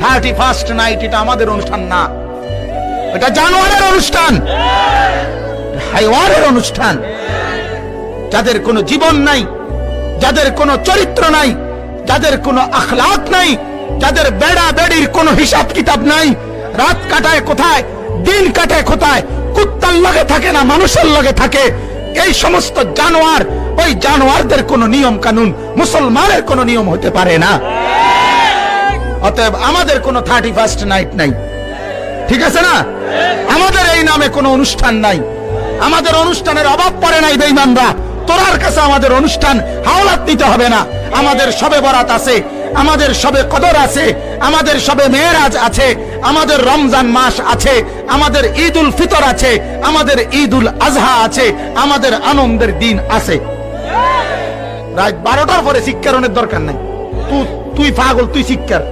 31st night এটা আমাদের অনুষ্ঠান না, এটা জানোয়ারের অনুষ্ঠান, হাইওয়ানের অনুষ্ঠান। যাদের কোনো জীবন নাই, যাদের কোনো চরিত্র নাই, যাদের কোনো আখলাক নাই, যাদের বেড়া বেড়ির কোনো হিসাব কিতাব নাই, রাত কাটায় কোথায়, দিন কাটায় কোথায়, কুত্তার লগে থাকে না মানুষের লগে থাকে, এই সমস্ত জানোয়ার, ওই জানোয়ারদের কোনো নিয়ম কানুন মুসলমানের কোনো নিয়ম হতে পারে না। অতএব আমাদের কোনো 31st নাইট নাই, ঠিক আছে না? আমাদের এই নামে কোনো অনুষ্ঠান নাই, আমাদের অনুষ্ঠানের অভাব পড়ে নাই। বেঈমানরা, তোরার কাছে আমাদের অনুষ্ঠান হাওলাত নিতে হবে না। আমাদের শবে বরাত আছে, আমাদের শবে কদর আছে, আমাদের শবে মেরাজ আছে, আমাদের রমজান মাস আছে, আমাদের ঈদুল ফিতর আছে, আমাদের ঈদুল আজহা আছে, আমাদের আনন্দের দিন আছে। রাত 12টার পরে শিক্ষারণের দরকার নাই। তুই পাগল, তুই শিক্ষার